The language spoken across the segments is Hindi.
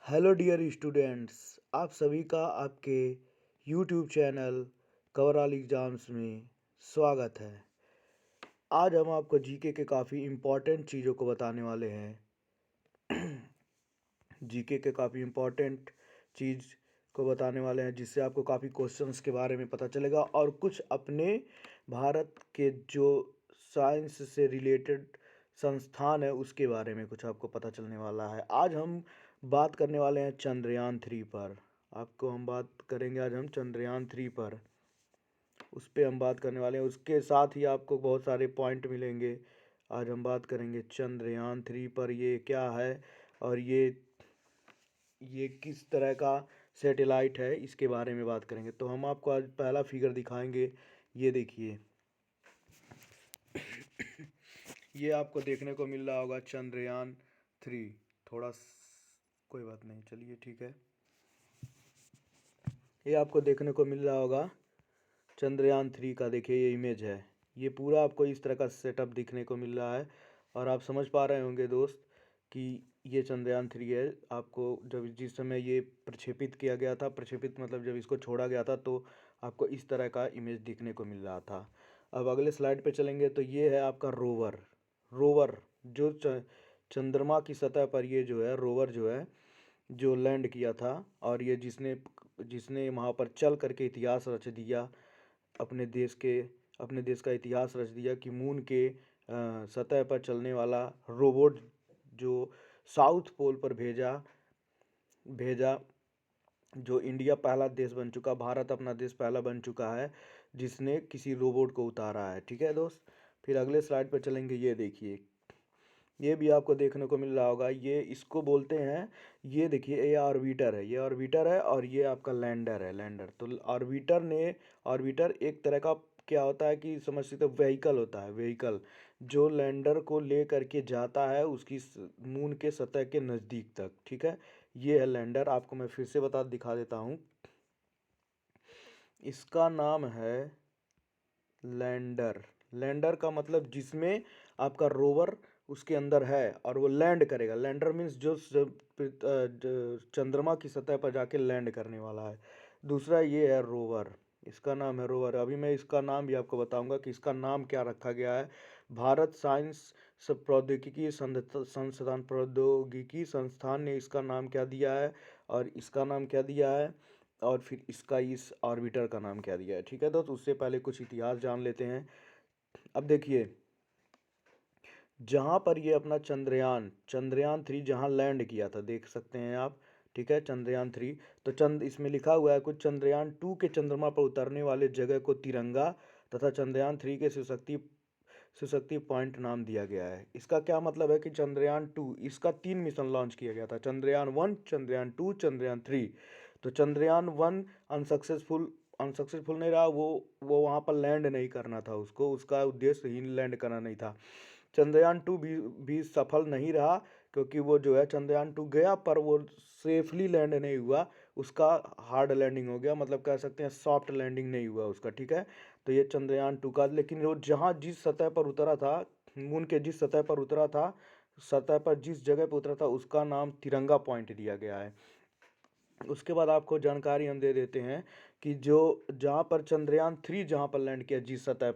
हेलो डियर स्टूडेंट्स, आप सभी का आपके यूट्यूब चैनल कवरऑल एग्ज़ाम्स में स्वागत है। आज हम आपको जीके के काफ़ी इम्पोर्टेंट चीज़ों को बताने वाले हैं। जीके के काफ़ी इम्पोर्टेंट चीज़ को बताने वाले हैं जिससे आपको काफ़ी क्वेश्चंस के बारे में पता चलेगा और कुछ अपने भारत के जो साइंस से रिलेटेड संस्थान है उसके बारे में कुछ आपको पता चलने वाला है। आज हम बात करने वाले हैं चंद्रयान 3 पर। आपको हम बात करेंगे आज हम चंद्रयान 3 पर, उस पर हम बात करने वाले हैं। उसके साथ ही आपको बहुत सारे पॉइंट मिलेंगे। आज हम बात करेंगे चंद्रयान 3 पर, ये क्या है और ये किस तरह का सैटेलाइट है, इसके बारे में बात करेंगे। तो हम आपको आज पहला फिगर दिखाएंगे। ये देखिए, ये आपको देखने को मिल रहा होगा चंद्रयान 3। कोई बात नहीं, चलिए ठीक है। ये आपको देखने को मिल रहा होगा चंद्रयान 3 का। देखिए ये इमेज है, ये पूरा आपको इस तरह का सेटअप दिखने को मिल रहा है और आप समझ पा रहे होंगे दोस्त कि ये चंद्रयान 3 है। आपको जब जिस समय ये प्रक्षेपित किया गया था, प्रक्षेपित मतलब जब इसको छोड़ा गया था, तो आपको इस तरह का इमेज दिखने को मिल रहा था। अब अगले स्लाइड पे चलेंगे तो ये है आपका रोवर। रोवर जो चंद्रमा की सतह पर, ये जो है रोवर जो है, जो लैंड किया था और ये जिसने जिसने वहाँ पर चल करके इतिहास रच दिया, अपने देश का इतिहास रच दिया कि मून के सतह पर चलने वाला रोबोट जो साउथ पोल पर भेजा भेजा जो इंडिया पहला देश बन चुका, भारत अपना देश पहला बन चुका है जिसने किसी रोबोट को उतारा है। ठीक है दोस्त, फिर अगले स्लाइड पर चलेंगे। ये देखिए, ये भी आपको देखने को मिल रहा होगा, ये इसको बोलते हैं, ये देखिए ये ऑर्बिटर है, ये ऑर्बिटर है और ये आपका लैंडर है, लैंडर। तो ऑर्बिटर एक तरह का क्या होता है कि समझ सकते हो, व्हीकल होता है, व्हीकल जो लैंडर को ले करके जाता है उसकी मून के सतह के नज़दीक तक। ठीक है, ये है लैंडर। आपको मैं फिर से दिखा देता हूँ। इसका नाम है लैंडर। लैंडर का मतलब जिसमें आपका रोवर उसके अंदर है और वो लैंड करेगा। लैंडर मीन्स जो चंद्रमा की सतह पर जाके लैंड करने वाला है। दूसरा ये है रोवर, इसका नाम है रोवर। अभी मैं इसका नाम भी आपको बताऊंगा कि इसका नाम क्या रखा गया है। भारत साइंस प्रौद्योगिकी संस्थान, प्रौद्योगिकी संस्थान ने इसका नाम क्या दिया है और इसका नाम क्या दिया है और फिर इसका इस ऑर्बिटर का नाम क्या दिया है। ठीक है दोस्त, उससे पहले कुछ इतिहास जान लेते हैं। अब देखिए, जहाँ पर ये अपना चंद्रयान 3 जहाँ लैंड किया था, देख सकते हैं आप। ठीक है, चंद्रयान 3। तो इसमें लिखा हुआ है कुछ, चंद्रयान 2 के चंद्रमा पर उतरने वाले जगह को तिरंगा तथा चंद्रयान 3 के शिवशक्ति पॉइंट नाम दिया गया है। इसका क्या मतलब है कि चंद्रयान 2, इसका 3 मिशन लॉन्च किया गया था, चंद्रयान 1, चंद्रयान 2, चंद्रयान 3। तो चंद्रयान 1 अनसक्सेसफुल नहीं रहा, वो वहाँ पर लैंड नहीं करना था, उसको उसका उद्देश्य ही लैंड करना नहीं था। चंद्रयान 2 भी सफल नहीं रहा क्योंकि वो जो है चंद्रयान 2 गया पर वो सेफली लैंड नहीं हुआ, उसका हार्ड लैंडिंग हो गया, मतलब कह सकते हैं सॉफ्ट लैंडिंग नहीं हुआ उसका। ठीक है, तो ये चंद्रयान 2 का, लेकिन वो जहाँ जिस सतह पर उतरा था, मून के जिस सतह पर उतरा था, सतह पर जिस जगह पर उतरा था, उसका नाम तिरंगा पॉइंट दिया गया है। उसके बाद आपको जानकारी हम दे देते हैं कि जो जहाँ पर चंद्रयान 3 जहाँ पर लैंड किया, जिस सतह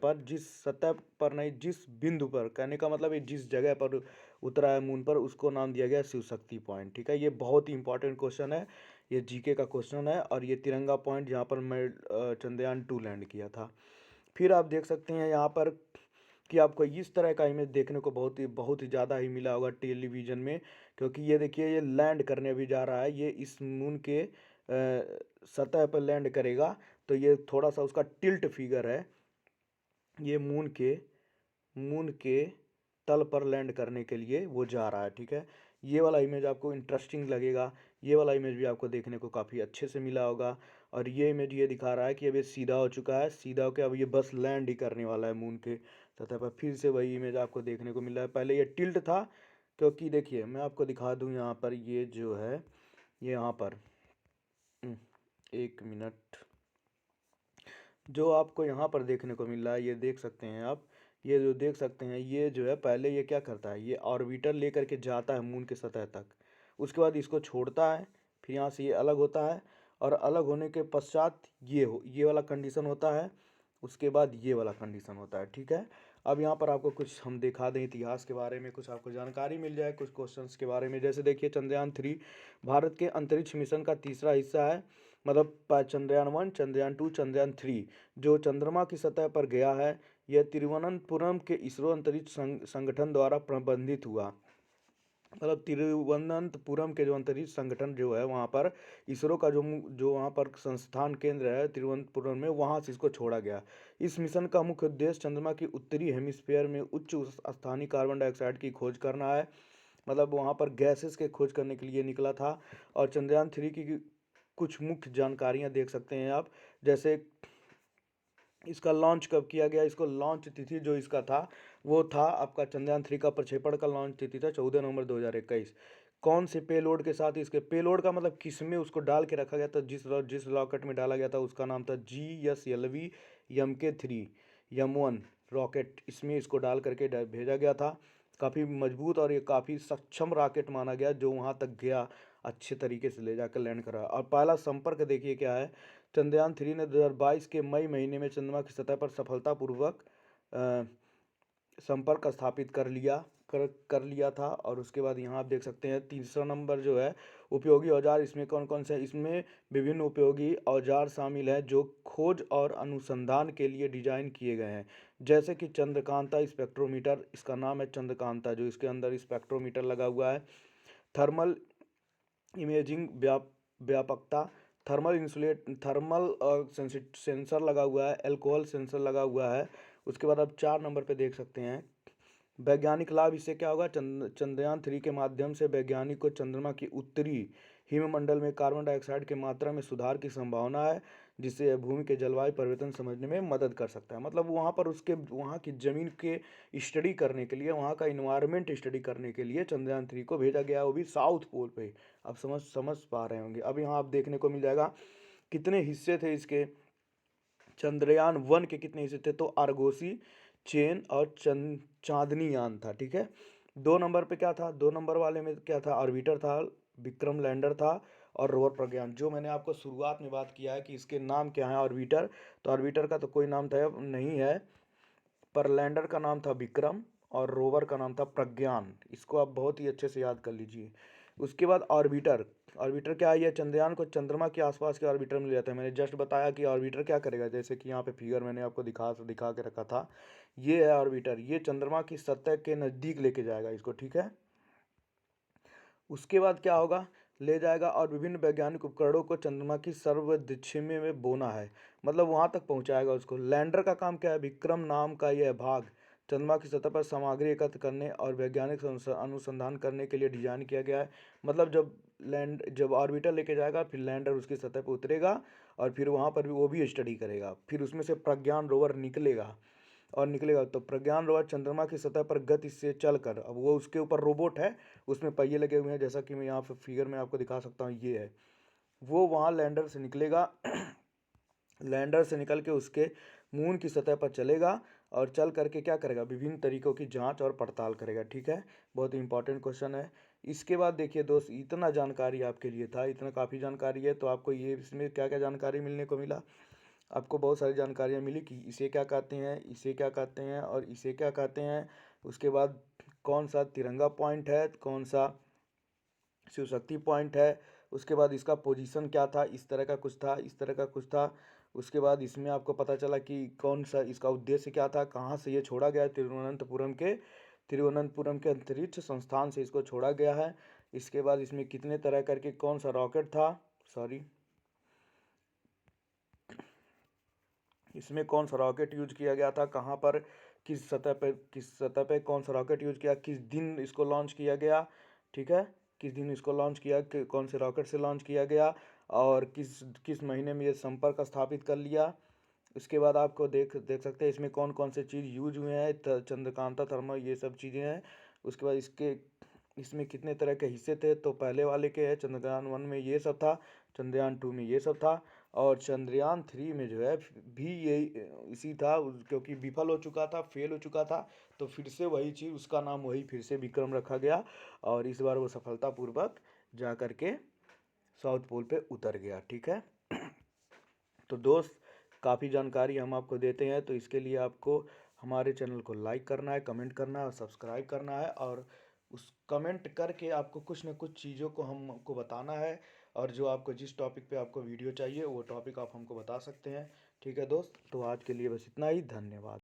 पर नहीं, जिस बिंदु पर, कहने का मतलब है जिस जगह पर उतरा है मून पर, उसको नाम दिया गया शिव शक्ति पॉइंट। ठीक है, ये बहुत ही इंपॉर्टेंट क्वेश्चन है, ये जीके का क्वेश्चन है। और ये तिरंगा पॉइंट जहाँ पर मैं चंद्रयान 2 लैंड किया था। फिर आप देख सकते हैं यहाँ पर कि आपको इस तरह का इमेज देखने को बहुत ही ज़्यादा ही मिला होगा टेलीविज़न में, क्योंकि ये देखिए ये लैंड करने भी जा रहा है, ये इस मून के सतह पर लैंड करेगा। तो ये थोड़ा सा उसका टिल्ट फिगर है, ये मून के तल पर लैंड करने के लिए वो जा रहा है। ठीक है, ये वाला इमेज आपको इंटरेस्टिंग लगेगा, ये वाला इमेज भी आपको देखने को काफ़ी अच्छे से मिला होगा। और ये इमेज ये दिखा रहा है कि अब ये सीधा हो चुका है, सीधा होकर अब ये बस लैंड ही करने वाला है मून के सतह पर। फिर से वही इमेज आपको देखने को मिल रहा है, पहले ये टिल्ट था, क्योंकि देखिए मैं आपको दिखा दूँ यहाँ पर, ये जो है ये यहाँ पर एक मिनट, जो आपको यहाँ पर देखने को मिल रहा है, ये देख सकते हैं आप, ये जो देख सकते हैं, ये जो है पहले ये क्या करता है, ये ऑर्बिटर लेकर के जाता है मून के सतह तक, उसके बाद इसको छोड़ता है, फिर यहाँ से ये अलग होता है, और अलग होने के पश्चात ये वाला कंडीशन होता है, उसके बाद ये वाला कंडीशन होता है। ठीक है, अब यहाँ पर आपको कुछ हम दिखा दें इतिहास के बारे में, कुछ आपको जानकारी मिल जाए कुछ क्वेश्चंस के बारे में। जैसे देखिए, चंद्रयान 3 भारत के अंतरिक्ष मिशन का तीसरा हिस्सा है। मतलब चंद्रयान 1, चंद्रयान 2, चंद्रयान 3 जो चंद्रमा की सतह पर गया है, यह तिरुवनंतपुरम के इसरो अंतरिक्ष संगठन द्वारा प्रबंधित हुआ। मतलब तिरुवनंतपुरम के जो अंतरिक्ष संगठन जो है, वहाँ पर इसरो का जो वहाँ पर संस्थान केंद्र है तिरुवनंतपुरम में, वहाँ से इसको छोड़ा गया। इस मिशन का मुख्य उद्देश्य चंद्रमा की उत्तरी हेमिस्फीयर में उच्च स्थानीय कार्बन डाइऑक्साइड की खोज करना है। मतलब वहाँ पर गैसेस के खोज करने के लिए निकला था। और चंद्रयान 3 की कुछ मुख्य जानकारियाँ देख सकते हैं आप। जैसे इसका लॉन्च कब किया गया, इसको लॉन्च तिथि जो इसका था वो था आपका चंद्रयान 3 का प्रक्षेपण का लॉन्च तिथि था 14 नवंबर 2021। कौन से पेलोड के साथ, इसके पेलोड का मतलब किस में उसको डाल के रखा गया था, जिस रॉकेट में डाला गया था उसका नाम था GSLV MK3 M1 रॉकेट। इसमें इसको डाल करके भेजा गया था। काफ़ी मजबूत और ये काफ़ी सक्षम रॉकेट माना गया, जो वहाँ तक गया, अच्छे तरीके से ले जाकर लैंड करा। और पहला संपर्क देखिए क्या है, चंद्रयान 3 ने 2022 के मई महीने में चंद्रमा की सतह पर सफलतापूर्वक संपर्क स्थापित कर लिया था। और उसके बाद यहाँ आप देख सकते हैं तीसरा नंबर जो है, उपयोगी औजार। इसमें कौन कौन से, इसमें विभिन्न उपयोगी औजार शामिल हैं जो खोज और अनुसंधान के लिए डिजाइन किए गए हैं। जैसे कि चंद्रकांता स्पेक्ट्रोमीटर, इसका नाम है चंद्रकांता, जो इसके अंदर स्पेक्ट्रोमीटर लगा हुआ है। थर्मल इमेजिंग व्यापकता, थर्मल सेंसर लगा हुआ है, एल्कोहल सेंसर लगा हुआ है। उसके बाद आप 4 नंबर पे देख सकते हैं वैज्ञानिक लाभ। इससे क्या होगा, चंद्रयान 3 के माध्यम से वैज्ञानिक को चंद्रमा की उत्तरी हिममंडल में कार्बन डाइऑक्साइड की मात्रा में सुधार की संभावना है, जिससे यह भूमि के जलवायु परिवर्तन समझने में मदद कर सकता है। मतलब वहाँ पर वहाँ की ज़मीन के स्टडी करने के लिए, वहाँ का इन्वायरमेंट स्टडी करने के लिए चंद्रयान 3 को भेजा गया, वो भी साउथ पोल पे। आप समझ पा रहे होंगे। अब यहाँ आप देखने को मिल जाएगा कितने हिस्से थे इसके। चंद्रयान 1 के कितने हिस्से थे, तो आर्गोसी, चेन और चांदनी यान था। ठीक है, 2 नंबर पे क्या था, 2 नंबर वाले में क्या था, ऑर्बिटर था, विक्रम लैंडर था, और रोवर प्रज्ञान। जो मैंने आपको शुरुआत में बात किया है कि इसके नाम क्या है ऑर्बिटर, तो ऑर्बिटर का तो कोई नाम था नहीं है, पर लैंडर का नाम था विक्रम और रोवर का नाम था प्रज्ञान। इसको आप बहुत ही अच्छे से याद कर लीजिए। उसके बाद ऑर्बिटर, ऑर्बिटर क्या है, ये चंद्रयान को चंद्रमा के आसपास के ऑर्बिटर में ले जाता है। मैंने जस्ट बताया कि ऑर्बिटर क्या करेगा, जैसे कि यहाँ पे फिगर मैंने आपको दिखा के रखा था, ये है ऑर्बिटर। ये चंद्रमा की सतह के नज़दीक लेके जाएगा इसको। ठीक है, उसके बाद क्या होगा, ले जाएगा और विभिन्न वैज्ञानिक उपकरणों को चंद्रमा की सर्वदिशा में बोना है, मतलब वहां तक पहुंचाएगा उसको। लैंडर का काम क्या है, विक्रम नाम का यह भाग चंद्रमा की सतह पर सामग्री एकत्र करने और वैज्ञानिक अनुसंधान करने के लिए डिजाइन किया गया है। मतलब जब ऑर्बिटर लेके जाएगा, फिर लैंडर उसकी सतह पर उतरेगा और फिर वहां पर भी वो भी स्टडी करेगा। फिर उसमें से प्रज्ञान रोवर निकलेगा तो प्रज्ञान रोवर चंद्रमा की सतह पर गति से चलकर, अब वो उसके ऊपर रोबोट है, उसमें पहिए लगे हुए हैं, जैसा कि मैं यहाँ पे फिगर में आपको दिखा सकता हूँ, ये है वो। वहाँ लैंडर से निकलेगा लैंडर से निकल के उसके मून की सतह पर चलेगा और चल करके क्या करेगा, विभिन्न तरीकों की जांच और पड़ताल करेगा। ठीक है, बहुत ही इंपॉर्टेंट क्वेश्चन है। इसके बाद देखिए दोस्त, इतना जानकारी आपके लिए था, इतना काफ़ी जानकारी है। तो आपको ये इसमें क्या क्या जानकारी मिलने को मिला, आपको बहुत सारी जानकारियाँ मिली कि इसे क्या कहते हैं, इसे क्या कहते हैं और इसे क्या कहते हैं। उसके बाद कौन सा तिरंगा पॉइंट है, कौन सा शिव शक्ति पॉइंट है। उसके बाद इसका पोजीशन क्या था, इस तरह का कुछ था, इस तरह का कुछ था। उसके बाद इसमें आपको पता चला कि कौन सा इसका उद्देश्य क्या था, कहाँ से ये छोड़ा गया है, तिरुवनंतपुरम के अंतरिक्ष संस्थान से इसको छोड़ा गया है। इसके बाद इसमें कितने तरह करके कौन सा रॉकेट था, सॉरी, इसमें कौन सा रॉकेट यूज किया गया था, कहाँ पर, किस सतह पे कौन सा रॉकेट यूज किया, किस दिन इसको लॉन्च किया गया। ठीक है, किस दिन इसको लॉन्च किया, कौन से रॉकेट से लॉन्च किया गया, और किस किस महीने में ये संपर्क स्थापित कर लिया। उसके बाद आपको देख देख सकते हैं इसमें कौन कौन से चीज़ यूज हुए हैं, चंद्रकांता, थर्मल, ये सब चीज़ें हैं। उसके बाद इसमें कितने तरह के हिस्से थे, तो पहले वाले के है चंद्रयान 1 में ये सब था, चंद्रयान 2 में ये सब था, और चंद्रयान 3 में जो है भी यही इसी था, क्योंकि विफल हो चुका था, फेल हो चुका था, तो फिर से वही चीज़, उसका नाम वही फिर से विक्रम रखा गया। और इस बार वो सफलतापूर्वक जा कर के साउथ पोल पे उतर गया। ठीक है, तो दोस्त काफ़ी जानकारी हम आपको देते हैं, तो इसके लिए आपको हमारे चैनल को लाइक करना है, कमेंट करना है और सब्सक्राइब करना है, और उस कमेंट करके आपको कुछ न कुछ चीज़ों को हमको बताना है, और जो आपको जिस टॉपिक पे आपको वीडियो चाहिए वो टॉपिक आप हमको बता सकते हैं। ठीक है दोस्त, तो आज के लिए बस इतना ही, धन्यवाद।